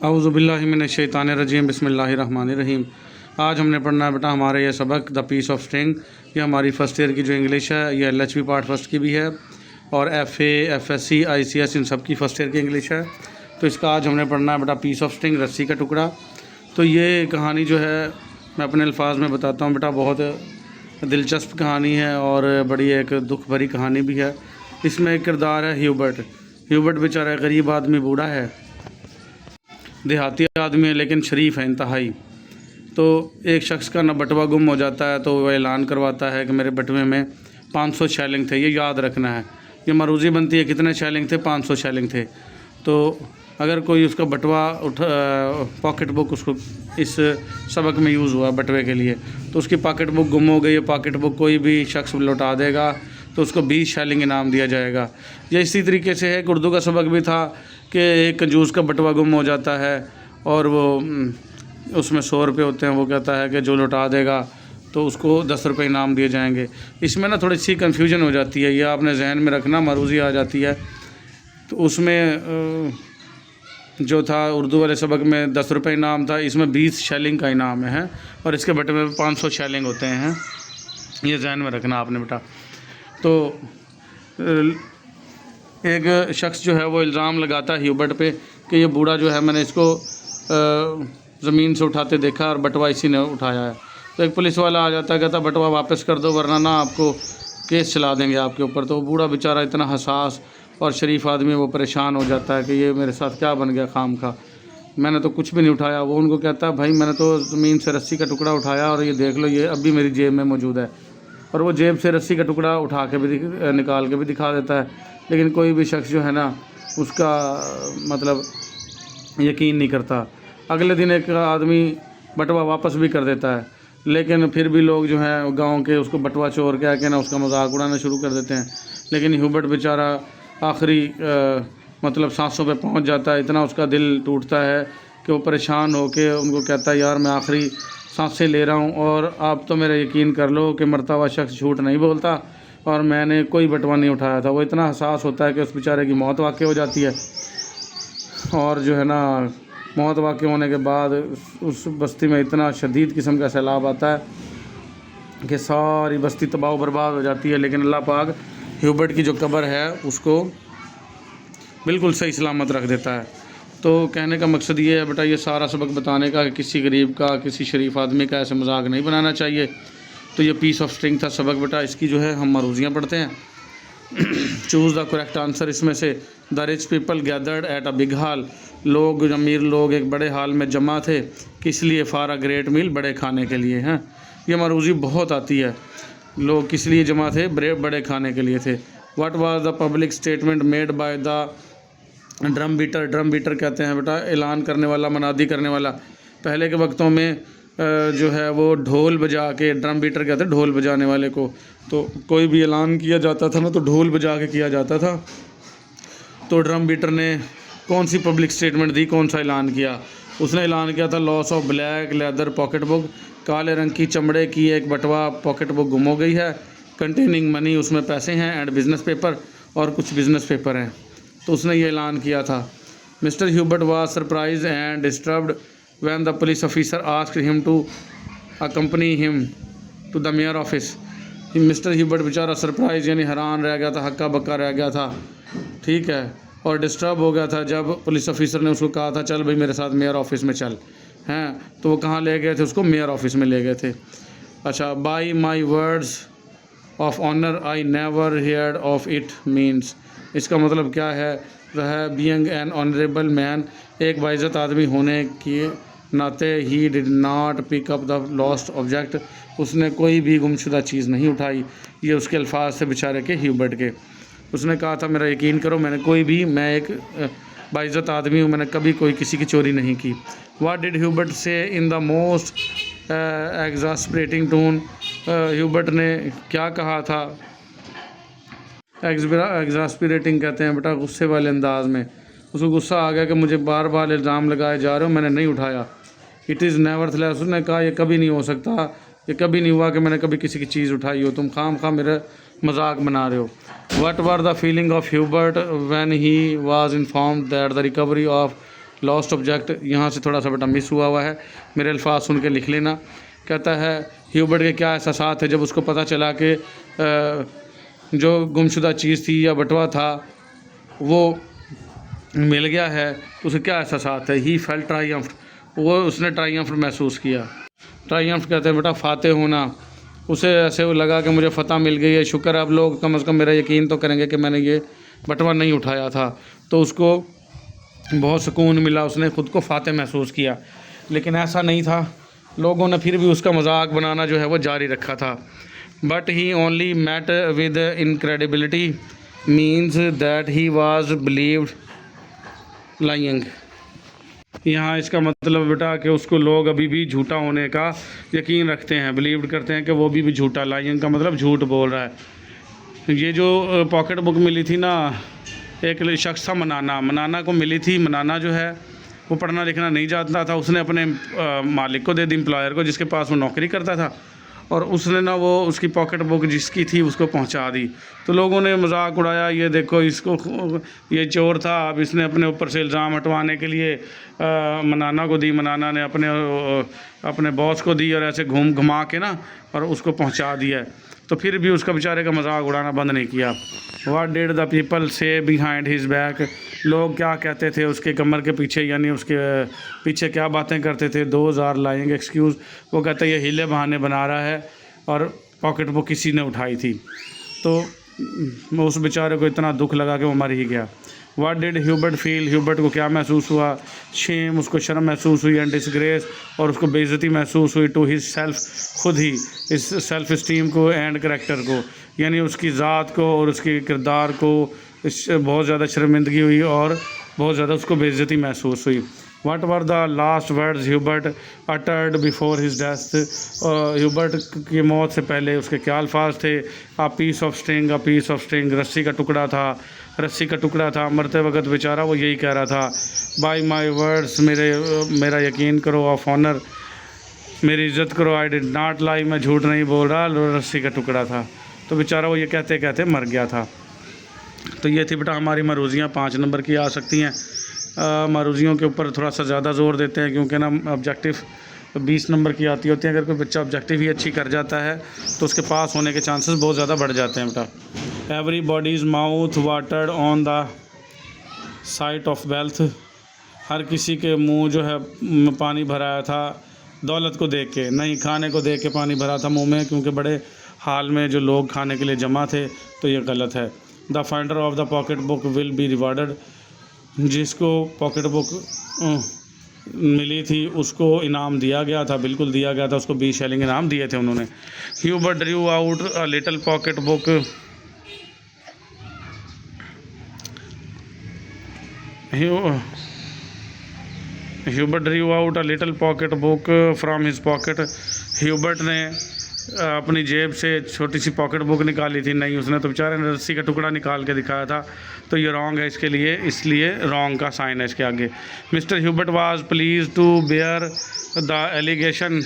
औज़ुबिल्लाहिमिनश्शैतानिर्रजीम बिस्मिल्लाहिर्रहमानिर्रहीम। आज हमने पढ़ना है बेटा हमारे ये सबक द पीस ऑफ स्ट्रिंग। ये हमारी फ़र्स्ट ईयर की जो इंग्लिश है ये LHB पार्ट फर्स्ट की भी है और FA FSC ICS इन सब की फ़र्स्ट ईयर की इंग्लिश है। तो इसका आज हमने पढ़ना है बेटा पीस ऑफ स्ट्रिंग, रस्सी का टुकड़ा। तो ये कहानी जो है मैं अपने अल्फाज में बताता हूँ बेटा, बहुत दिलचस्प कहानी है और बड़ी एक दुख भरी कहानी भी है। इसमें एक किरदार है ह्यूबर्ट। ह्यूबर्ट बेचारा गरीब आदमी, बूढ़ा है, देहाती आदमी है लेकिन शरीफ है इंतहाई। तो एक शख्स का ना बटवा गुम हो जाता है तो वह ऐलान करवाता है कि मेरे बटवे में 500 शैलिंग थे। ये याद रखना है, ये मरूज़ी बनती है कितने शैलिंग थे, 500 शैलिंग थे। तो अगर कोई उसका बटवा पॉकेट बुक उसको इस सबक में यूज़ हुआ बटवे के लिए, तो उसकी पॉकेट बुक गुम हो गई, पॉकेट बुक कोई भी शख्स लौटा देगा तो उसको 20 शैलिंग इनाम दिया जाएगा। या इसी तरीके से एक उर्दू का सबक भी था कि एक कंजूस का बटवा गुम हो जाता है और वो उसमें 100 रुपये होते हैं। वो कहता है कि जो लौटा देगा तो उसको 10 रुपये इनाम दिए जाएंगे। इसमें ना थोड़ी सी कन्फ्यूजन हो जाती है, यह आपने जहन में रखना, मरूज़ी आ जाती है। तो उसमें जो था उर्दू वाले सबक में 10 रुपये इनाम था, इसमें 20 शैलिंग का इनाम है और इसके बटवे में 500 शैलिंग होते हैं। ये जहन में रखना आपने बेटा। तो एक शख्स जो है वो इल्ज़ाम लगाता है ह्यूबर्ट पे कि ये बूढ़ा जो है मैंने इसको ज़मीन से उठाते देखा और बटवा इसी ने उठाया है। तो एक पुलिस वाला आ जाता है, कहता बटवा वापस कर दो वरना ना आपको केस चला देंगे आपके ऊपर। तो वो बूढ़ा बेचारा इतना हसास और शरीफ आदमी, वो परेशान हो जाता है कि ये मेरे साथ क्या बन गया खाम खा, मैंने तो कुछ भी नहीं उठाया। वो उनको कहता है भाई मैंने तो ज़मीन से रस्सी का टुकड़ा उठाया और ये देख लो, ये अभी मेरी जेब में मौजूद है। और वो जेब से रस्सी का टुकड़ा उठा के भी निकाल के भी दिखा देता है, लेकिन कोई भी शख्स जो है ना उसका मतलब यकीन नहीं करता। अगले दिन एक आदमी बटवा वापस भी कर देता है, लेकिन फिर भी लोग जो हैं गांव के उसको बटवा चोर कह के ना उसका मजाक उड़ाना शुरू कर देते हैं। लेकिन ह्यूबर्ट बेचारा आखिरी मतलब सांसों पे पहुंच जाता है, इतना उसका दिल टूटता है कि वो परेशान होकर उनको कहता है यार मैं आखिरी सांसें ले रहा हूँ और आप तो मेरा यकीन कर लो कि मरता हुआ शख्स झूठ नहीं बोलता और मैंने कोई बटवा नहीं उठाया था। वो इतना हसास होता है कि उस बेचारे की मौत वाक़ई हो जाती है। और जो है ना मौत वाक़ई होने के बाद उस बस्ती में इतना शदीद किस्म का सैलाब आता है कि सारी बस्ती तबाह बर्बाद हो जाती है। लेकिन अल्लाह पाक ह्यूबर्ट की जो कब्र है उसको बिल्कुल सही सलामत रख देता है। तो कहने का मकसद ये है बेटा, ये सारा सबक बताने का कि किसी गरीब का, किसी शरीफ आदमी का ऐसे मजाक नहीं बनाना चाहिए। तो ये पीस ऑफ स्ट्रिंग था सबक बेटा। इसकी जो है हम मरूजियाँ पढ़ते हैं। Choose the correct answer. इसमें से the rich people gathered at a big hall. लोग, अमीर लोग एक बड़े हाल में जमा थे, किस लिए? फॉर अ ग्रेट मील, बड़े खाने के लिए। हैं, ये मरूजी बहुत आती है। लोग किस लिए जमा थे? बड़े खाने के लिए थे। What was the public statement made by the drum beater. Drum beater कहते हैं बेटा ऐलान करने वाला, मनादी करने वाला। पहले के वक्तों में जो है वो ढोल बजा के, ड्रम बीटर कहते हैं ढोल बजाने वाले को। तो कोई भी ऐलान किया जाता था ना तो ढोल बजा के किया जाता था। तो ड्रम बीटर ने कौन सी पब्लिक स्टेटमेंट दी, कौन सा ऐलान किया? उसने ऐलान किया था loss of black leather pocket book. काले रंग की चमड़े की एक बटवा पॉकेट बुक गुम हो गई है। कंटेनिंग मनी, उसमें पैसे हैं। एंड बिजनेस पेपर, और कुछ बिजनेस पेपर हैं। तो उसने ये ऐलान किया था। Mister Hubert was surprise and disturbed when the police officer asked him to accompany him to the mayor office. Mister Hubert बेचारा सरप्राइज यानी हैरान रह गया था, हक्का बक्का रह गया था, ठीक है, और डिस्टर्ब हो गया था जब पुलिस ऑफिसर ने उसको कहा था चल भाई मेरे साथ मेयर ऑफिस में चल। हैं, तो वो कहाँ ले गए थे? उसको मेयर ऑफिस में ले गए थे। अच्छा, by my words of honour I never heard of it means. इसका मतलब क्या है? वह बीइंग एन ऑनरेबल मैन, एक बाइज़्ज़त आदमी होने के नाते he did not pick up the lost object. उसने कोई भी गुमशुदा चीज़ नहीं उठाई। ये उसके अल्फाज से बेचारे के, ह्यूबर्ट के। उसने कहा था मेरा यकीन करो मैं एक बाइज़्ज़त आदमी हूँ, मैंने कभी कोई किसी की चोरी नहीं की। What did Hubert say in the most exasperating tone. Hubert ने क्या कहा था? एग्जास्परेटिंग कहते हैं बेटा गुस्से वाले अंदाज में। उसको गुस्सा आ गया कि मुझे बार बार इल्ज़ाम लगाए जा रहे हो, मैंने नहीं उठाया। इट इज़ नेवरथलेस, उसने कहा यह कभी नहीं हो सकता, ये कभी नहीं हुआ कि मैंने कभी किसी की चीज़ उठाई हो, तुम खाम खा मेरा मजाक बना रहे हो। What were the feeling of Hubert when he was informed that the recovery of lost object यहाँ से थोड़ा सा बेटा मिस हुआ है, मेरे अल्फाज सुन के लिख लेना। कहता है ह्यूबर्ट के क्या एहसासात है जब उसको पता चला कि जो गुमशुदा चीज़ थी या बटवा था वो मिल गया है, तो उसे क्या एहसासात है। ही फेल्ट ट्रायम्फ, वो उसने ट्रायम्फ महसूस किया। ट्रायम्फ कहते हैं बेटा फातेह होना। उसे ऐसे लगा कि मुझे फ़तह मिल गई है, शुक्र अब लोग कम से कम मेरा यकीन तो करेंगे कि मैंने ये बटवा नहीं उठाया था। तो उसको बहुत सुकून मिला, उसने ख़ुद को फातेह महसूस किया। लेकिन ऐसा नहीं था, लोगों ने फिर भी उसका मजाक बनाना जो है वो जारी रखा था। But he only met with incredibility means that he was believed lying. यहाँ इसका मतलब बेटा कि उसको लोग अभी भी झूठा होने का यकीन रखते हैं, बिलीव करते हैं कि वो भी झूठा, लाइंग का मतलब झूठ बोल रहा है। ये जो पॉकेट बुक मिली थी ना, एक शख्स था मनाना को मिली थी। मनाना जो है वो पढ़ना लिखना नहीं जानता था, उसने अपने मालिक को दे दी, एम्प्लॉयर को जिसके पास वो नौकरी करता था, और उसने ना वो उसकी पॉकेट बुक जिसकी थी उसको पहुंचा दी। तो लोगों ने मजाक उड़ाया, ये देखो इसको, ये चोर था, अब इसने अपने ऊपर से इल्ज़ाम हटवाने के लिए मनाना को दी, मनाना ने अपने बॉस को दी, और ऐसे घुमा के ना और उसको पहुंचा दिया। तो फिर भी उसका बेचारे का मजाक उड़ाना बंद नहीं किया। व्हाट डिड द पीपल से बिहाइंड हिज बैक, लोग क्या कहते थे उसके कमर के पीछे, यानी उसके पीछे क्या बातें करते थे। 2000 लाइंग एक्सक्यूज़, वो कहते ये हीले बहाने बना रहा है और पॉकेट बुक किसी ने उठाई थी। तो उस बेचारे को इतना दुख लगा कि वो मर ही गया। What did Hubert feel, Hubert को क्या महसूस हुआ। शेम, उसको शर्म महसूस हुई, एंड डिसग्रेस, और उसको बेइज्जती महसूस हुई। टू हिज सेल्फ, खुद ही, इस सेल्फ इस्टीम को, एंड करेक्टर को, यानी उसकी ज़ात को और उसके किरदार को इस बहुत ज़्यादा शर्मिंदगी हुई और बहुत ज़्यादा उसको बेइज्जती महसूस हुई। What were the last words Hubert uttered before his death, Hubert की मौत से पहले उसके क्या अल्फाज थे। a piece of string, a piece of string, रस्सी का टुकड़ा था, रस्सी का टुकड़ा था। मरते वक्त बेचारा वो यही कह रहा था, by my words, मेरा यकीन करो, of honor, मेरी इज़्ज़त करो, I did not lie, मैं झूठ नहीं बोल रहा, रस्सी का टुकड़ा था। तो बेचारा वो ये कहते कहते मर गया था। तो ये थी बेटा हमारी मरूजियाँ 5 नंबर की आ सकती हैं। मरूजियों के ऊपर थोड़ा सा ज़्यादा जोर देते हैं क्योंकि ना ऑब्जेक्टिव 20 नंबर की आती होती है। अगर कोई बच्चा ऑब्जेक्टिव ही अच्छी कर जाता है तो उसके पास होने के चांसेस बहुत ज़्यादा बढ़ जाते हैं बेटा। Everybody's mouth watered on the sight of wealth, हर किसी के मुंह जो है पानी भराया था दौलत को देख के, नहीं खाने को देख के पानी भरा था मुंह में, क्योंकि बड़े हाल में जो लोग खाने के लिए जमा थे। तो ये गलत है। The finder of the pocket book will be rewarded, जिसको पॉकेट बुक मिली थी उसको इनाम दिया गया था, बिल्कुल दिया गया था, उसको 20 शेलिंग इनाम दिए थे उन्होंने। Hubert Drew out a little pocket book, Hubert Drew out a little pocket book from his pocket, Hubert ने अपनी जेब से छोटी सी पॉकेट बुक निकाली थी। नहीं, उसने तो बेचारे ने रस्सी का टुकड़ा निकाल के दिखाया था। तो ये रॉन्ग है इसके लिए, इसलिए रॉन्ग का साइन है इसके आगे। Mister Hubert was please to bear the allegation,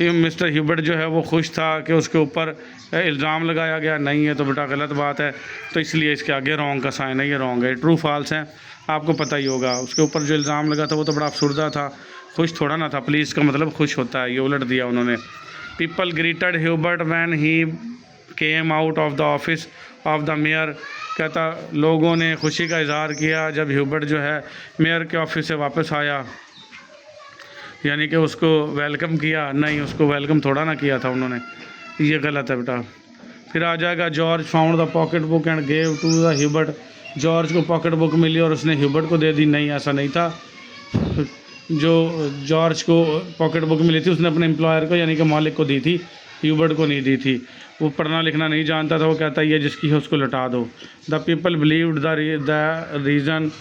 Mister Hubert जो है वो खुश था कि उसके ऊपर इल्ज़ाम लगाया गया। नहीं है तो बेटा गलत बात है, तो इसलिए इसके आगे रॉन्ग का साइन है, ये रॉन्ग है। ट्रू फॉल्स है आपको पता ही होगा। उसके ऊपर जो इल्ज़ाम लगा था वो तो बड़ा अफसुर्दा था, खुश थोड़ा ना था। प्लीज़ का मतलब खुश होता है, ये उलट दिया उन्होंने। People greeted Hubert when he came out of the office of the mayor, कहता लोगों ने खुशी का इजहार किया जब ह्यूबर्ट जो है मेयर के ऑफिस से वापस आया, यानी कि उसको वेलकम किया। नहीं, उसको वेलकम थोड़ा ना किया था उन्होंने, ये गलत है बेटा। फिर आ जाएगा George found the pocket book and gave to the Hubert, George को पॉकेट बुक मिली और उसने ह्यूबर्ट को दे दी। नहीं, ऐसा नहीं था। जो जॉर्ज को पॉकेट बुक मिली थी उसने अपने एम्प्लॉयर को, यानी कि मालिक को दी थी, ह्यूबर्ट को नहीं दी थी। वो पढ़ना लिखना नहीं जानता था, वो कहता ये जिसकी है उसको लौटा दो। The people believed the reason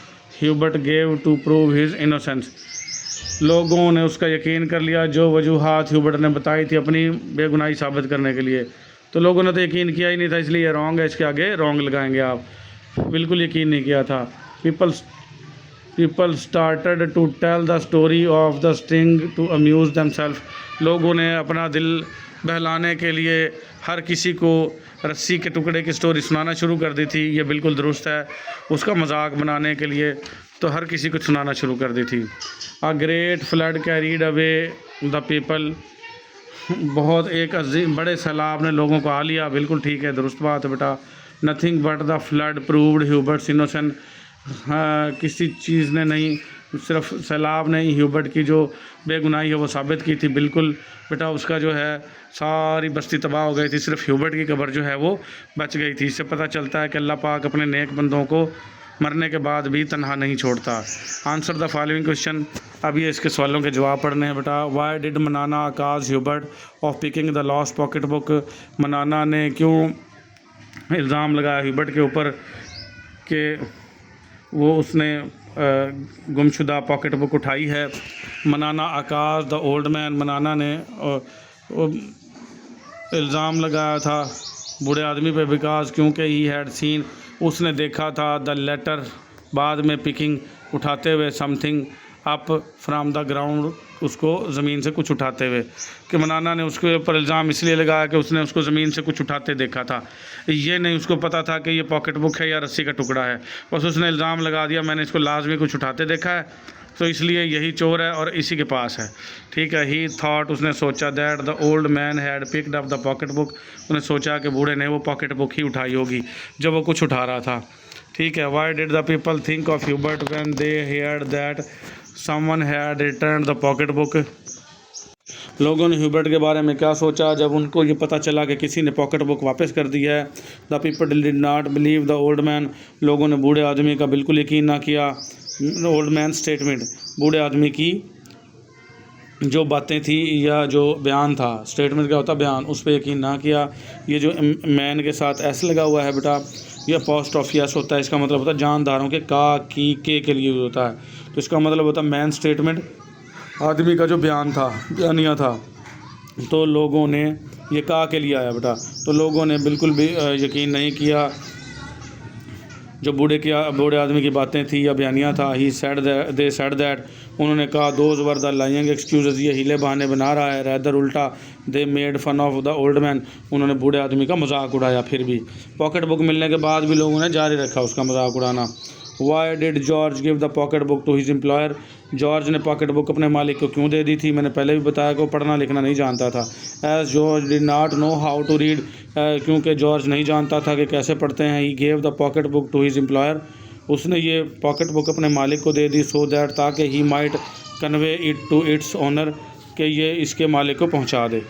Hubert gave to prove his innocence, लोगों ने उसका यकीन कर लिया जो वजूहात ह्यूबर्ट ने बताई थी अपनी बेगुनाही साबित करने के लिए। तो लोगों ने तो यकीन किया ही नहीं था, इसलिए ये रॉन्ग है, इसके आगे रॉन्ग लगाएंगे आप। बिल्कुल यकीन नहीं किया था। People started to tell the story of the sting to amuse themselves, लोगों ने अपना दिल बहलाने के लिए हर किसी को रस्सी के टुकड़े की स्टोरी सुनाना शुरू कर दी थी। ये बिल्कुल दुरुस्त है, उसका मजाक बनाने के लिए। तो हर किसी को सुनाना शुरू कर दी थी। A great flood carried away the people, बहुत एक अजीम बड़े सैलाब ने लोगों को आ लिया। बिल्कुल ठीक है, दुरुस्त बात है बेटा। Nothing but the flood proved Hubert's innocent, हाँ किसी चीज़ ने नहीं, सिर्फ सैलाब ने ही ह्यूबर्ट की जो बेगुनाही है वो साबित की थी। बिल्कुल बेटा, उसका जो है सारी बस्ती तबाह हो गई थी, सिर्फ ह्यूबर्ट की कब्र जो है वो बच गई थी। इससे पता चलता है कि अल्लाह पाक अपने नेक बंदों को मरने के बाद भी तन्हा नहीं छोड़ता। आंसर द फॉलोइंग क्वेश्चन, अब ये इसके सवालों के जवाब पढ़ने हैं बेटा। Why did Manana accuse Hubert of picking the lost pocket book, Manana ने क्यों इल्ज़ाम लगाया ह्यूबर्ट के ऊपर कि वो उसने गुमशुदा पॉकेट बुक उठाई है। मनाना अकाज द ओल्ड मैन, मनाना ने इल्ज़ाम लगाया था बूढ़े आदमी पे, बिकॉज क्योंकि ही हैड सीन, उसने देखा था, द लेटर बाद में, पिकिंग उठाते हुए, something up from the ground, उसको ज़मीन से कुछ उठाते हुए। कि मनाना ने उसके ऊपर इल्ज़ाम इसलिए लगाया कि उसने उसको ज़मीन से कुछ उठाते देखा था। ये नहीं उसको पता था कि ये पॉकेट बुक है या रस्सी का टुकड़ा है, बस उसने इल्ज़ाम लगा दिया मैंने इसको लाजमी कुछ उठाते देखा है, तो इसलिए यही चोर है और इसी के पास है। ठीक है, ही थॉट, उसने सोचा, that the old man had picked up the pocket book, उसने सोचा कि बूढ़े ने वो पॉकेट बुक ही उठाई होगी जब वो कुछ उठा रहा था। ठीक है, Y did the people think of Hubert when they heard that someone had return the pocket book, लोगों ने ह्यूबर्ट के बारे में क्या सोचा जब उनको ये पता चला कि किसी ने पॉकेट बुक वापस कर दी है। The people did not believe the old man, लोगों ने बूढ़े आदमी का बिल्कुल यकीन ना किया। ओल्ड मैन स्टेटमेंट, बूढ़े आदमी की जो बातें थी या जो बयान था, स्टेटमेंट क्या होता है, बयान, उस पर यकीन ना किया। ये जो मैन के साथ एस लगा हुआ है बेटा, यह पोस्ट ऑफ यस होता है, इसका मतलब होता है जानदारों के का की के लिए होता है, तो इसका मतलब होता है मैन स्टेटमेंट, आदमी का जो बयान था, बयानिया था। तो लोगों ने ये का के लिए आया बेटा, तो लोगों ने बिल्कुल भी यकीन नहीं किया जो बूढ़े आदमी की बातें थी या बयानिया था। He said they said that, उन्होंने कहा, those were the lying excuses, ये हीले बहाने बना रहा है। रैदर उल्टा, they made fun of the old man, उन्होंने बूढ़े आदमी का मजाक उड़ाया। फिर भी पॉकेट बुक मिलने के बाद भी लोगों ने जारी रखा उसका मजाक उड़ाना। Why did George give the pocket book to his employer, George ने पॉकेट बुक अपने मालिक को क्यों दे दी थी? मैंने पहले भी बताया कि वो पढ़ना लिखना नहीं जानता था। As George did not know how to read, क्योंकि जॉर्ज नहीं जानता था कि कैसे पढ़ते हैं। He gave the pocket book to his employer, उसने ये पॉकेट बुक अपने मालिक को दे दी। सो दैट, ताकि he might convey it to its owner, कि ये इसके मालिक को पहुंचा दे।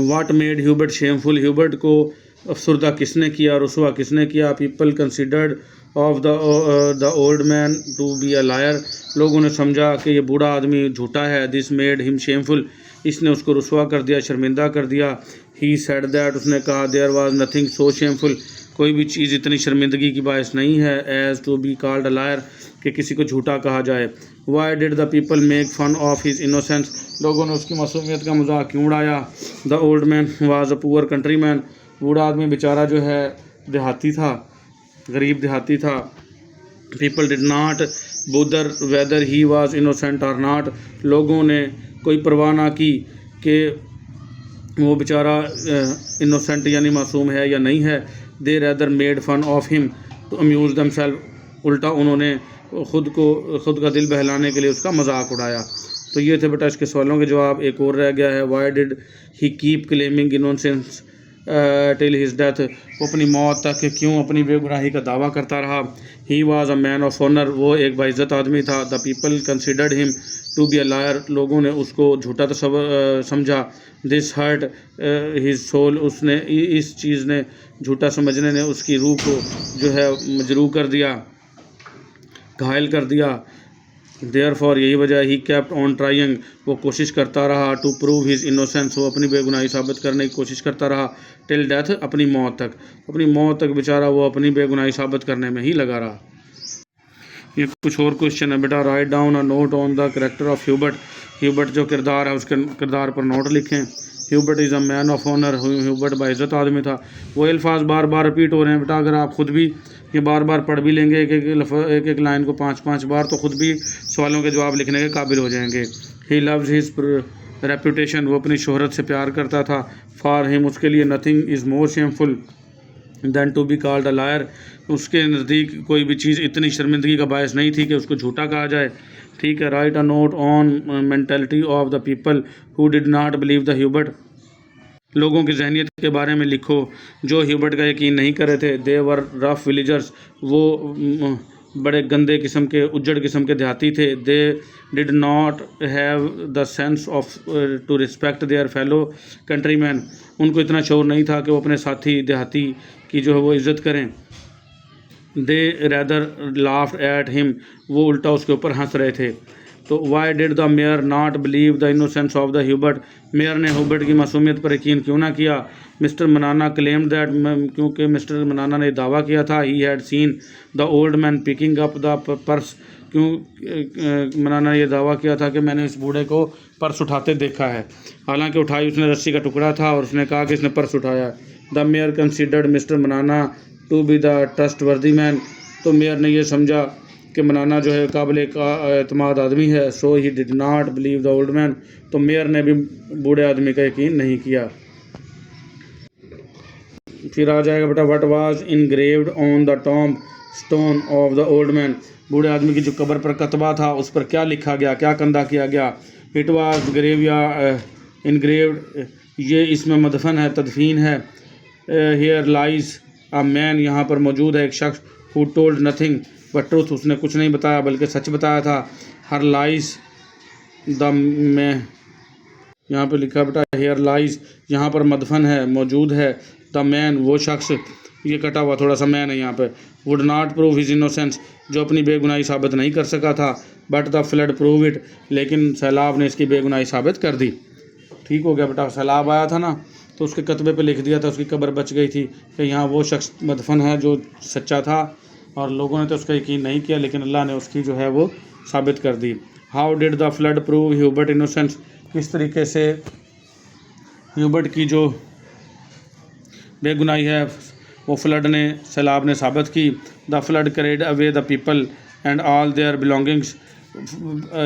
What made Hubert shameful, Hubert को अफसरदा किसने किया, रुसवा किसने किया? People considered of the old man to be a liar, लोगों ने समझा कि ये बूढ़ा आदमी झूठा है। दिस मेड हिम शेमफुल, इसने उसको रुसवा कर दिया, शर्मिंदा कर दिया। ही सेड दैट, उसने कहा, there was nothing so shameful, कोई भी चीज़ इतनी शर्मिंदगी की बायस नहीं है। As to be called a liar, कि किसी को झूठा कहा जाए। Why did the people make fun of his innocence, लोगों ने उसकी मासूमियत का मजाक क्यों उड़ाया? The old man was a poor country man, बूढ़ा आदमी बेचारा जो है देहाती था, गरीब देहाती था। People did not bother weather he was innocent और नॉट, लोगों ने कोई परवाह ना की कि वो बेचारा इनोसेंट यानी मासूम है या नहीं है। They rather made fun of him to amuse themselves, उल्टा उन्होंने खुद का दिल बहलाने के लिए उसका मजाक उड़ाया। तो ये थे बेटा इसके सवालों के जवाब। एक और रह गया है, why did he keep claiming innocence till his death, वो अपनी मौत तक क्यों अपनी बेगुनाही का दावा करता रहा? He was a man of honour, वो एक बाइज़्ज़त आदमी था। The people considered him to be a liar, लोगों ने उसको झूठा समझा। दिस हर्ट हिज सोल, उसने इस चीज़ ने, झूठा समझने ने उसकी रूह को जो है मजरूह कर दिया, घायल कर दिया। देयरफॉर, यही वजह, ही केप्ट ऑन ट्राइंग, वो कोशिश करता रहा, टू प्रूव हिज इनोसेंस, वो अपनी बेगुनाही साबित करने की कोशिश करता रहा। टिल डेथ, अपनी मौत तक बेचारा वो अपनी बेगुनाही साबित करने में ही लगा रहा। ये कुछ और क्वेश्चन है बेटा। Write down a note on the character of Hubert, Hubert जो किरदार है उसके किरदार पर नोट लिखें। Hubert is a man of honour, Hubert बाइज़्ज़त आदमी था। वो अल्फाज बार बार रिपीट हो रहे हैं बेटा, अगर आप खुद भी ये बार बार पढ़ भी लेंगे एक लाइन को 5-5 बार, तो खुद भी सवालों के जवाब लिखने के काबिल हो जाएंगे। ही लव्स हिज रेपुटेशन, वो अपनी शोहरत से प्यार करता था। फॉर हिम, उसके लिए, nothing is more shameful, than to be called a liar. उसके नज़दीक कोई भी चीज़ इतनी शर्मिंदगी का बायस नहीं थी कि उसको झूठा कहा जाए। ठीक है। Right a note on mentality of the people who did not believe the Hubert. लोगों की जहनीत के बारे में लिखो जो ह्यूबर्ट का यकीन नहीं कर रहे थे। दे वर रफ विलेजर्स, वो बड़े गंदे किस्म के उज्जड़ किस्म के देहाती थे। They did not have the sense of to respect their fellow countryman. उनको इतना शौर नहीं था कि वो अपने साथी देहाती की जो है वो इज़्ज़त करें। दे रैदर लाफ्ड एट हिम, वो उल्टा उसके ऊपर हंस रहे थे। तो Y did the mayor not believe the innocence of the Hubert. Mayor ने ह्यूबर्ट की मासूमियत पर यकीन क्यों ना किया। मिस्टर मनाना क्लेम्ड दैट, क्योंकि मिस्टर मनाना ने दावा किया था he had seen the old man picking up the purse. क्यों मनाना ने यह दावा किया था कि मैंने इस बूढ़े को पर्स उठाते देखा है। हालांकि उठाई उसने रस्सी का टुकड़ा था और उसने कहा कि इसने पर्स उठाया। द मेयर कंसिडर्ड मिस्टर मनाना टू बी द ट्रस्ट वर्दी मैन। तो मेयर ने यह समझा कि मनाना जो है काबिल का एतमाद आदमी है। So he did not believe the old man. तो मेयर ने भी बूढ़े आदमी का यकीन नहीं किया। फिर आ जाएगा बेटा what was engraved on the tomb stone of the old man. बूढ़े आदमी की जो कब्र पर कतबा था उस पर क्या लिखा गया, क्या कंधा किया गया। इट वाज ग्रेव या इनग्रेव्ड, ये इसमें मदफन है, तदफीन है। हियर लाइज अ मैन, यहाँ पर मौजूद है एक शख्स। Who told nothing but truth, उसने कुछ नहीं बताया बल्कि सच बताया था। हर लाइज द में, यहाँ पे लिखा बेटा हेयर लाइज, यहाँ पर मदफन है, मौजूद है। द मैन, वो शख्स, ये कटा हुआ थोड़ा सा मैन है यहाँ पे। Would not prove his innocence, जो अपनी बेगुनाही साबित नहीं कर सका था। But the flood prove it, लेकिन सैलाब ने इसकी बेगुनाही साबित कर दी। ठीक हो गया बेटा। सैलाब आया था ना तो उसके कतबे पे लिख दिया था, उसकी कब्र बच गई थी कि यहाँ वो शख्स मदफन है जो सच्चा था। और लोगों ने तो उसका यकीन नहीं किया, लेकिन अल्लाह ने उसकी जो है वो साबित कर दी। How did the flood prove Hubert innocence, किस तरीके से ह्यूबर्ट की जो बेगुनाही है वो फ्लड ने, सैलाब ने साबित की। The flood carried away the people and all their belongings,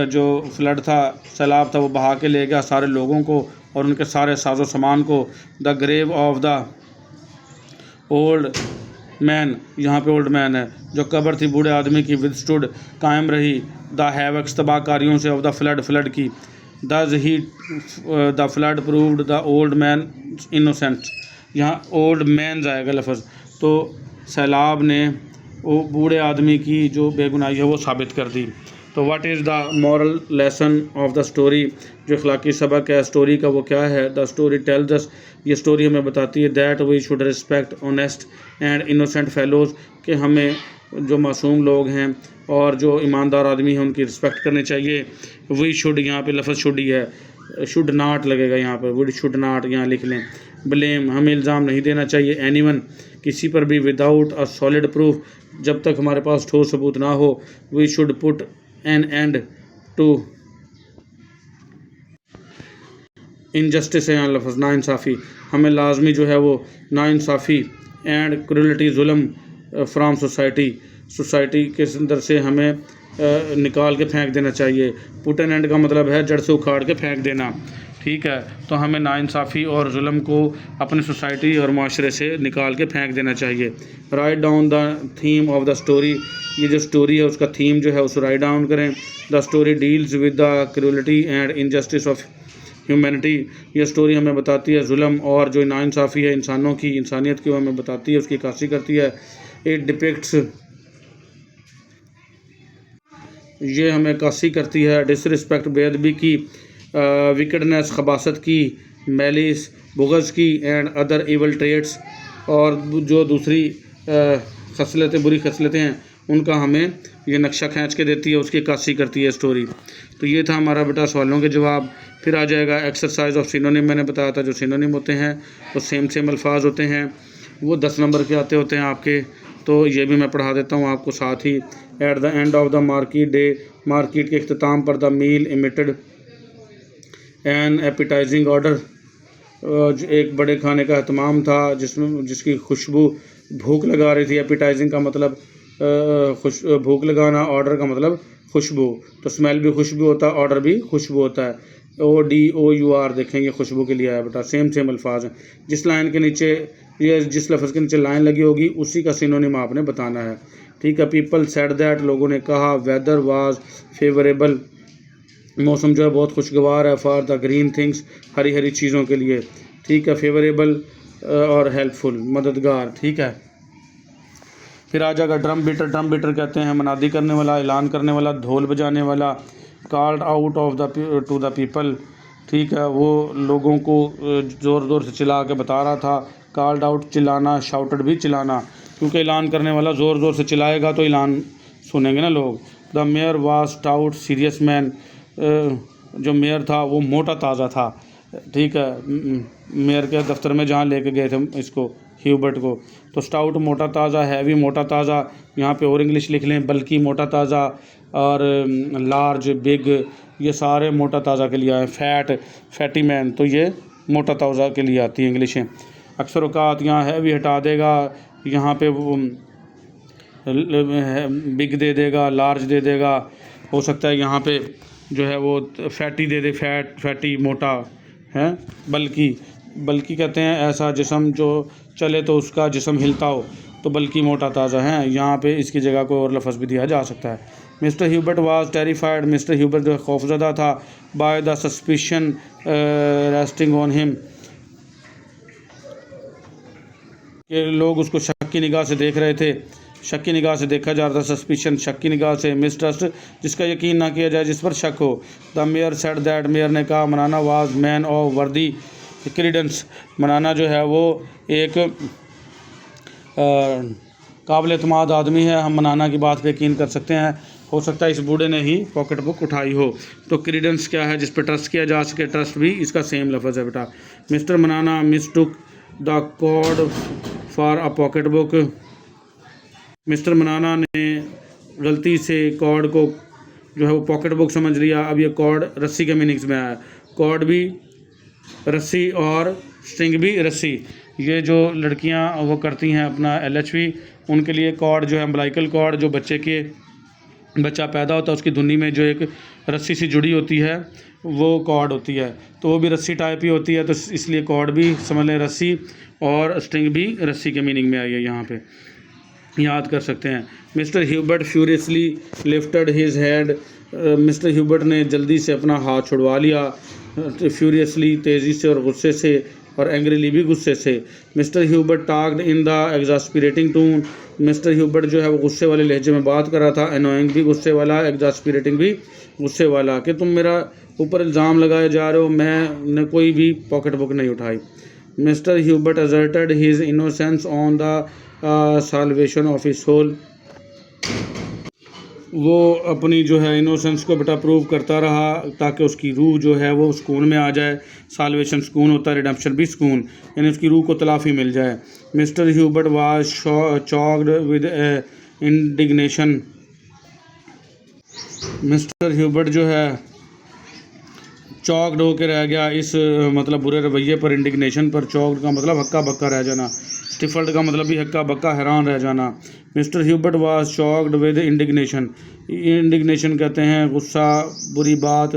जो फ्लड था, सैलाब था, वो बहा के ले गया सारे लोगों को और उनके सारे साजो सामान को। The grave of the old man, यहाँ पे ओल्ड मैन है, जो कब्र थी बूढ़े आदमी की, विदस्टूड, कायम रही। द हैवक्स, तबाहकारियों से, ऑफ द फ्लड, फ्लड की। Thus he the flood proved the old man innocent, यहाँ ओल्ड मैन आएगा लफ्ज़। तो सैलाब ने वो बूढ़े आदमी की जो बेगुनाही है वो साबित कर दी। तो what is the moral lesson of the story, जो अखलाकी सबक है स्टोरी का वो क्या है। द स्टोरी टेल्स अस, ये स्टोरी हमें बताती है that we should respect honest and innocent fellows, कि हमें जो मासूम लोग हैं और जो ईमानदार आदमी हैं उनकी रिस्पेक्ट करनी चाहिए। वी शुड, यहाँ पे लफ्ज़ शुड ही है, शुड नाट लगेगा यहाँ पर, वुड शुड नाट यहाँ लिख लें। ब्लेम, हमें इल्ज़ाम नहीं देना चाहिए एनीवन, किसी पर भी, विदाउट अ सॉलिड प्रूफ, जब तक हमारे पास ठोस सबूत ना हो। We should put an end to injustice है यहाँ लफ्ज़ नाइंसाफ़ी, हमें लाजमी जो है वो नाइंसाफ़ी एंड क्रूलिटी, जुल्म फ्राम सोसाइटी, सोसाइटी के अंदर से हमें निकाल के फेंक देना चाहिए। पुट एन एंड का मतलब है जड़ से उखाड़ के फेंक देना। ठीक है। तो हमें नाइंसाफ़ी और जुल्म को अपनी सोसाइटी और माशरे से निकाल के फेंक देना चाहिए। Write down the theme of the story, ये जो स्टोरी है उसका थीम जो है उसको राइट डाउन करें। The story deals with the cruelty and injustice of humanity, ये स्टोरी हमें बताती है जुल्म और जो नाइंसाफ़ी है इंसानों की, इंसानियत की, वो हमें बताती है, उसकी काशी करती है। इट डिपिक्ट्स, ये हमें काशी करती है डिसरिस्पेक्ट, बेअदबी की, विकेडनेस, खबासत की, मैलिस, बुग़्ज़ की, एंड अदर इवल ट्रेड्स, और जो दूसरी खसलतें, बुरी खसलतें हैं उनका हमें ये नक्शा खींच के देती है, उसकी काशी करती है स्टोरी। तो ये था हमारा बेटा सवालों के जवाब। फिर आ जाएगा एक्सरसाइज ऑफ सिनोनिम, मैंने बताया था जो सिनोनिम होते हैं वो सेम अल्फाज होते हैं, वो 10 नंबर के आते होते हैं आपके। तो ये भी मैं पढ़ा देता हूँ आपको साथ ही। At the end of the market day, market के अख्ताम पर, the meal emitted an appetising order, एक बड़े खाने का अहतमाम था जिसकी खुशबू भूख लगा रही थी। एपिटाइजिंग का मतलब भूख लगाना, ऑर्डर का मतलब खुशबू, तो स्मेल भी खुशबू होता है, ऑर्डर भी खुशबू होता है। ODOUR देखेंगे खुशबू के लिए आया बेटा, सेम अल्फाज हैं। जिस लाइन के नीचे ये जिस लफ्ज़ के नीचे लाइन लगी होगी उसी का सिनोनिम आपने बताना है। ठीक है। पीपल सेड दैट, लोगों ने कहा, वेदर वाज फेवरेबल, मौसम जो है बहुत खुशगवार है, for the green things, Hari Hari चीज़ों के लिए। ठीक है। फेवरेबल और हेल्पफुल, मददगार। ठीक है। फिर आ जाएगा ड्रम बीटर। ड्रम बीटर कहते हैं मनादी करने वाला, ऐलान करने वाला, ढोल बजाने वाला। Called out of the two the people. ठीक है। वो लोगों को ज़ोर ज़ोर से चिल्ला के बता रहा था। कॉल्ड आउट, चिल्लाना, शाउटेड भी चिल्लाना, क्योंकि ऐलान करने वाला ज़ोर ज़ोर से चिल्लाएगा तो ऐलान सुनेंगे ना लोग। The mayor was stout serious man, जो मेयर था वो मोटा ताज़ा था। ठीक है। मेयर के दफ्तर में जहाँ लेके गए थे इसको, ह्यूबर्ट को, तो स्टाउट मोटा ताज़ा, हैवी मोटा ताज़ा, यहाँ पे और इंग्लिश लिख लें, बल्कि मोटा ताज़ा, और लार्ज, बिग, ये सारे मोटा ताज़ा के लिए आए। फैट, फैटी मैन, तो ये मोटा ताज़ा के लिए आती है इंग्लिशें। अक्सर औकात यहाँ हैवी हटा देगा, यहाँ पे वो बिग दे देगा, लार्ज दे देगा। हो सकता है यहाँ पे जो है वो फैटी दे दे, फैटी मोटा है। बल्कि कहते हैं ऐसा जिस्म जो चले तो उसका जिस्म हिलता हो, तो बल्कि मोटा ताज़ा है। यहाँ पे इसकी जगह को और लफ्ज़ भी दिया जा सकता है। Mister Hubert was terrified, mister Hubert जो खौफजदा था, by the suspicion resting on him, कि लोग उसको शक की निगाह से देख रहे थे, शक की निगाह से देखा जा रहा था। सस्पिशन, शक की निगाह से। मिसट्रस्ट, जिसका यकीन ना किया जाए, जिस पर शक हो। The mayor said that, mayor ने कहा, मनाना वाज मैन ऑफ वर्दी क्रीडेंस, मनाना जो है वो एक काबिल एतमाद आदमी है, हम मनाना की बात पे यकीन कर सकते हैं। हो सकता है इस बूढ़े ने ही पॉकेट बुक उठाई हो। तो क्रीडेंस क्या है, जिस पर ट्रस्ट किया जा सके, ट्रस्ट भी इसका सेम लफ्ज़ है बेटा। Mr Manana mistook the cord for a pocket book, Mr Manana ने गलती से कॉर्ड को जो है वो पॉकेट बुक समझ लिया। अब ये कॉर्ड रस्सी के मीनिंग्स में आया। कॉर्ड भी रस्सी और स्ट्रिंग भी रस्सी। ये जो लड़कियां वो करती हैं अपना LHV, उनके लिए कॉर्ड जो है अम्बलाइकल कॉर्ड, जो बच्चा पैदा होता है उसकी धुनी में जो एक रस्सी सी जुड़ी होती है वो कॉर्ड होती है, तो वो भी रस्सी टाइप ही होती है। तो इसलिए कॉर्ड भी समझ लें रस्सी, और स्ट्रिंग भी रस्सी के मीनिंग में आई है, यहाँ पे याद कर सकते हैं। Mister Hubert furiously lifted his head, mister Hubert ने जल्दी से अपना हाथ छुड़वा लिया। फ्यूरियसली, तेज़ी से और गुस्से से, और एंग्रीली भी गुस्से से। Mister Hubert talked in the exasperating tone, mister Hubert जो है वो गुस्से वाले लहजे में बात कर रहा था। एनोइंग भी गुस्से वाला, एग्जास्पिरेटिंग भी गुस्से वाला, कि तुम मेरा ऊपर इल्ज़ाम लगाए जा रहे हो, मैंने कोई भी पॉकेट बुक नहीं उठाई। Mr Hubert asserted his innocence on the salvation of his soul, वो अपनी जो है इनोसेंस को बेटा प्रूव करता रहा ताकि उसकी रूह जो है वो सुकून में आ जाए। साल्वेशन सुकून होता है, रिडेम्पशन भी सुकून, यानी उसकी रूह को तलाफ़ी मिल जाए। Mister Hubert was choked with indignation, mister Hubert जो है चौकड होकर रह गया इस मतलब बुरे रवैये पर, इंडिग्नेशन पर। चौकड का मतलब हक्का बक्का रह जाना, स्टिफल्ड का मतलब भी हक्का बक्का हैरान रह जाना। Mister Hubert was shocked with indignation, indignation कहते हैं गुस्सा, बुरी बात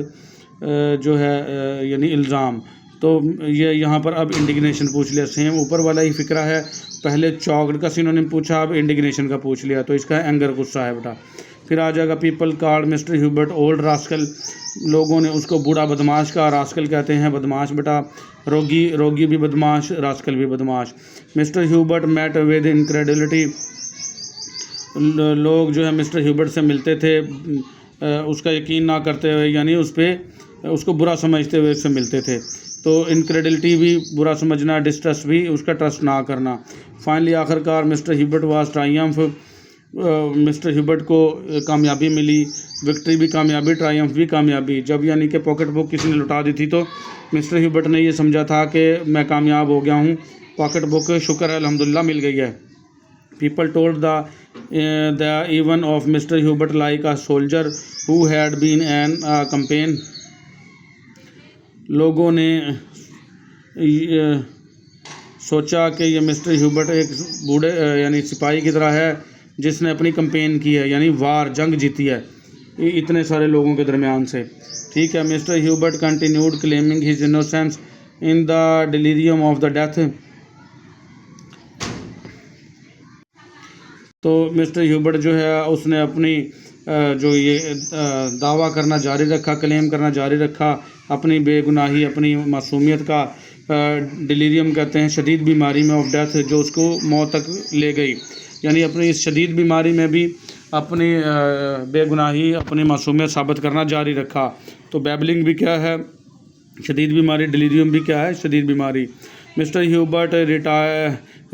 जो है यानी इल्ज़ाम। तो ये यहाँ पर अब इंडिग्नेशन पूछ लिया, सेम ऊपर वाला ही फिक्रा है। पहले चौकड का सिनोनिम पूछा, अब इंडिग्नेशन का पूछ लिया, तो इसका एंगर गुस्सा है बेटा। फिर आ जाएगा people called mister Hubert old rascal, लोगों ने उसको बूढ़ा बदमाश कहा। रास्कल कहते हैं बदमाश बेटा, रोगी भी बदमाश, रास्कल भी बदमाश। मिस्टर ह्यूबर्ट मेट विद इनक्रेडिलिटी, लोग जो है मिस्टर ह्यूबर्ट से मिलते थे उसका यकीन ना करते हुए, यानी उसको बुरा समझते हुए उससे मिलते थे। तो इनक्रेडिलिटी भी बुरा समझना, डिस्ट्रस्ट भी उसका ट्रस्ट ना करना। फाइनली आखिरकार mister Hubert was Triumph, mister Hubert को कामयाबी मिली। विक्ट्री भी कामयाबी, ट्रायम्फ भी कामयाबी। जब यानी कि पॉकेट बुक किसी ने लुटा दी थी तो मिस्टर ह्यूबर्ट ने ये समझा था कि मैं कामयाब हो गया हूँ, पॉकेट बुक शुक्र है अल्हम्दुलिल्लाह मिल गई है। People told the event of mister Hubert like a soldier who had been an campaign, लोगों ने सोचा कि ये मिस्टर ह्यूबर्ट एक बूढ़े यानी सिपाही की तरह है जिसने अपनी कैंपेन की है, यानी वार, जंग जीती है इतने सारे लोगों के दरमियान से। ठीक है। Mister Hubert continued claiming his innocence in the delirium of the death, तो मिस्टर ह्यूबर्ट जो है उसने अपनी जो ये दावा करना जारी रखा, क्लेम करना जारी रखा अपनी बेगुनाही, अपनी मासूमियत का। डिलीरियम कहते हैं शदीद बीमारी में ऑफ डेथ, जो उसको मौत तक ले गई। यानी अपनी इस शदीद बीमारी में भी अपनी बेगुनाही, अपनी मासूमियत साबित करना जारी रखा। तो बैबलिंग भी क्या है? शदीद बीमारी। डिलीरियम भी क्या है? शदीद बीमारी। Mister Hubert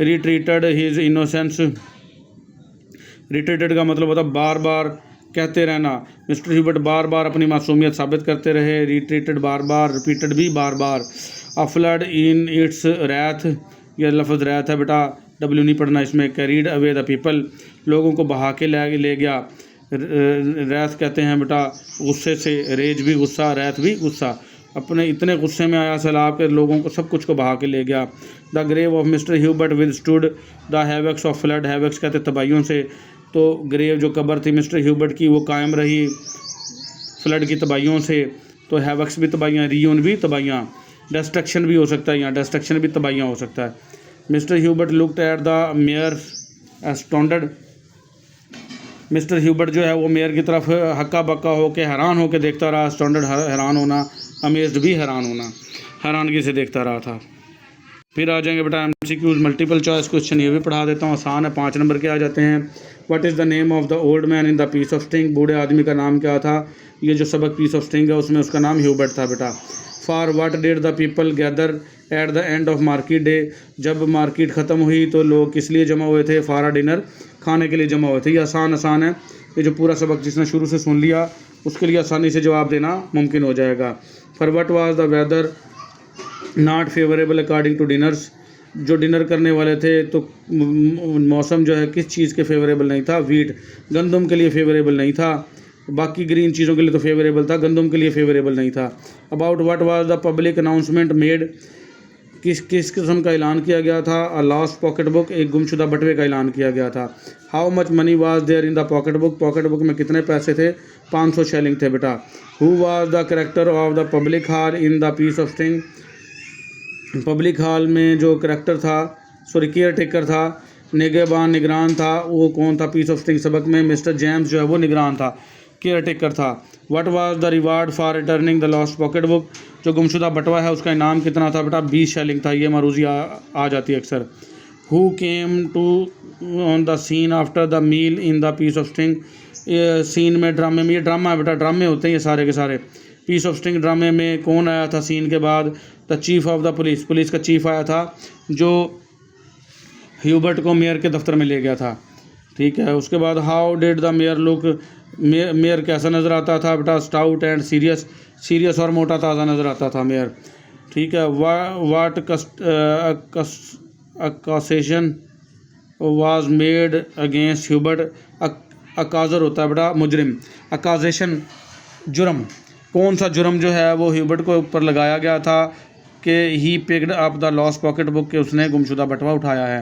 retreated his innocence. Retreated का मतलब होता है बार बार कहते रहना। मिस्टर ह्यूबर्ट बार बार अपनी मासूमियत साबित करते रहे। रिट्रीटेड बार बार, रिपीटेड भी बार बार। A flood in its wrath, यह लफ्ज़ रैथ है बेटा, डब्ल्यू नहीं पढ़ना इसमें। कैरीड अवे द पीपल, लोगों को बहा के ले गया। रैथ कहते हैं बेटा गुस्से से, रेज भी गुस्सा, रैथ भी गुस्सा। अपने इतने गुस्से में आया सैलाब के लोगों को सब कुछ को बहा के ले गया। The grave of mister Hubert withstood the havocs of flood, havocs कहते तबाहियों से। तो ग्रेव जो कब्र थी मिस्टर ह्यूबर्ट की वो कायम रही फ्लड की तबाहियों से। तो हैवक्स भी तबाहियाँ, रियून भी तबाहियाँ, डिस्ट्रक्शन भी हो सकता है, यहाँ डिस्ट्रक्शन भी तबाहियाँ हो सकता है। Mister Hubert looked at the mayor astounded, mister Hubert जो है वो मेयर की तरफ हक्का बक्का होकर हैरान होकर देखता रहा। एस्टोंडेड हैरान होना, अमेज्ड भी हैरान होना, हैरानगी से देखता रहा था। फिर आ जाएंगे बेटा MCQs, मल्टीपल चॉइस क्वेश्चन, ये भी पढ़ा देता हूँ, आसान है, 5 नंबर के आ जाते हैं। What is the name of the old man in the piece of string, बूढ़े आदमी का नाम क्या था? ये जो सबक पीस ऑफ स्टिंग है उसमें उसका नाम ह्यूबर्ट था बेटा। For what did the people gather eight the end of market day, जब मार्केट ख़त्म हुई तो लोग किस लिए जमा हुए थे? फॉर अ डिनर, खाने के लिए जमा हुए थे। ये आसान है, ये जो पूरा सबक जिसने शुरू से सुन लिया उसके लिए आसानी से जवाब देना मुमकिन हो जाएगा। For what was the weather not favourable according to diners, जो डिनर करने वाले थे तो मौसम जो है किस चीज़ के फेवरेबल नहीं था? वीट, गंदम के लिए फेवरेबल नहीं था। बाकी ग्रीन चीज़ों के लिए तो फेवरेबल था, गंदम के लिए फेवरेबल नहीं था। About what was the public announcement made, किस किस्म का ऐलान किया गया था? अ लॉस्ट पॉकेट बुक, एक गुमशुदा बटवे का ऐलान किया गया था। How much money was there in the pocket book, pocket book में कितने पैसे थे? 500 शेलिंग थे बेटा। Who was the character of the public hall in the piece of string, public hall में जो करैक्टर था, सॉरी केयर टेकर था, निगहबान निगरान था, वो कौन था पीस ऑफ स्टिंग सबक में? मिस्टर जेम्स जो है वो निगरान था, केयर टेकर था। What was the reward for returning the lost pocket book, जो गुमशुदा बटवा है उसका इनाम कितना था बेटा? 20 शेलिंग था। ये मारूजी आ जाती है अक्सर। Who came to on the scene after the meal in the piece of string, scene में, ड्रामे में, ये ड्रामा है बेटा, ड्रामे होते हैं ये सारे के सारे। पीस ऑफ स्टिंग ड्रामे में कौन आया था सीन के बाद? The chief of the police, police का चीफ आया था जो ह्यूबर्ट को मेयर के दफ्तर में ले गया था। ठीक है, उसके बाद how did the mayor look, mayor कैसा नज़र आता था बेटा? स्टाउट एंड सीरियस, सीरियस और मोटा ताज़ा नज़र आता था मेयर। ठीक है, वाट अकासेशन वाज मेड अगेंस्ट ह्यूबर्ट, अकाजर होता है बेटा मुजरिम, अकाजेशन जुर्म, कौन सा जुर्म जो है वो ह्यूबर्ट को ऊपर लगाया गया था कि he picked up the lost pocket book, के उसने गुमशुदा बटवा उठाया है।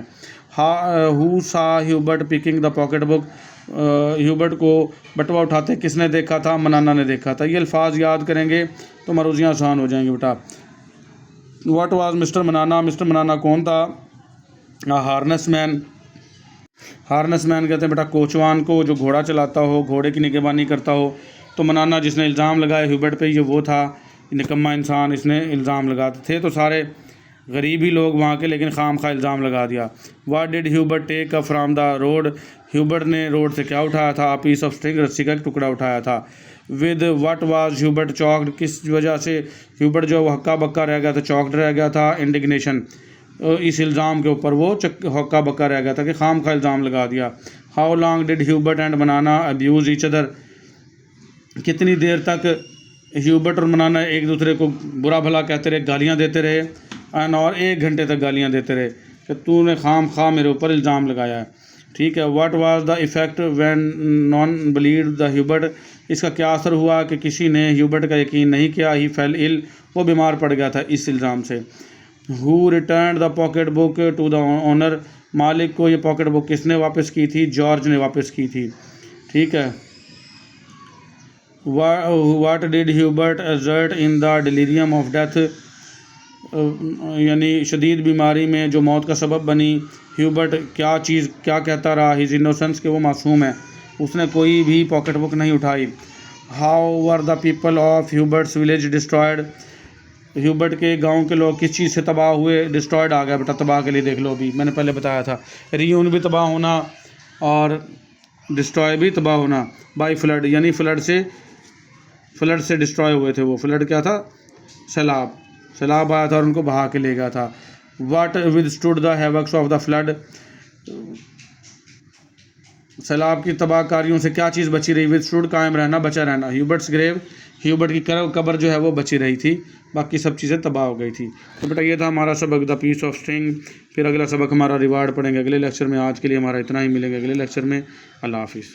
हु सा Hubert picking the pocket book, Hubert को बटवा उठाते किसने देखा था? मनाना ने देखा था। ये अल्फाज याद करेंगे तो मरूजियाँ आसान हो जाएंगी बेटा। व्हाट वाज मिस्टर मनाना, मिस्टर मनाना कौन था? हार्नेस मैन, हार्नेस मैन कहते हैं बेटा कोचवान को, जो घोड़ा चलाता हो, घोड़े की निगहबानी करता हो। तो मनाना जिसने इल्ज़ाम लगाया ह्यूबर्ट पे, ये वो था निकम्मा इंसान, इसने इल्ज़ाम लगाते थे तो सारे गरीब ही लोग वहाँ के, लेकिन खाम खा इल्ज़ाम लगा दिया। What did Hubert take up from the road, Hubert ने रोड से क्या उठाया था? पीस ऑफ स्टिंग, रस्सी का एक टुकड़ा उठाया था। With what was Hubert choked, किस वजह से ह्यूबर्ट जो हक्का बक्का रह गया था, चॉक्ड रह गया था? इंडिग्नेशन, इस इल्ज़ाम के ऊपर वो हक्का बक्का रह गया था कि खाम खा इल्ज़ाम लगा दिया। How long did Hubert and मनाना अब्यूज ईच अदर, कितनी देर तक ह्यूबर्ट और मनाना एक दूसरे को बुरा भला कहते रहे, गालियाँ देते रहे? और 1 घंटे तक गालियाँ देते रहे कि तूने खाम खा मेरे ऊपर इल्ज़ाम लगाया है। ठीक है, what was the effect when non believed the Hubert, इसका क्या असर हुआ कि किसी ने ह्यूबर्ट का यकीन नहीं किया? ही फेल इल, वो बीमार पड़ गया था इस इल्ज़ाम से। Who return the pocket book to the owner, मालिक को ये पॉकेट बुक किसने वापस की थी? जॉर्ज ने वापस की थी। ठीक है, what did Hubert assert in the delirium of death, यानी शदीद बीमारी में जो मौत का सबब बनी, ह्यूबर्ट क्या कहता रहा, हिज इनोसेंस, कि वो मासूम है, उसने कोई भी पॉकेट बुक नहीं उठाई। How were the people of Hubert's village destroyed, Hubert के गांव के लोग किस चीज़ से तबाह हुए, डिस्ट्रॉयड आ गया बेटा, तबाह के लिए देख लो, अभी मैंने पहले बताया था, रियून भी तबाह होना और डिस्ट्रॉय भी तबाह होना, बाई फ्लड, यानी फ्लड से डिस्ट्रॉय हुए थे वो। फ्लड क्या था? सैलाब आया था और उनको बहा के ले गया था। वाट विदस्टूड the havocs of the flood, सैलाब की तबाहकारियों से क्या चीज़ बची रही? विदस्टूड कायम रहना, बचा रहना। ह्यूबर्ट्स ग्रेव, ह्यूबर्ट की कब्र जो है वो बची रही थी, बाकी सब चीज़ें तबाह हो गई थी। तो बेटा ये था हमारा सबक द पीस ऑफ स्ट्रिंग। फिर अगला सबक हमारा रिवार्ड पढ़ेंगे अगले लेक्चर में। आज के लिए हमारा इतना ही, मिलेंगे अगले लेक्चर में। अल्लाह हाफिज़।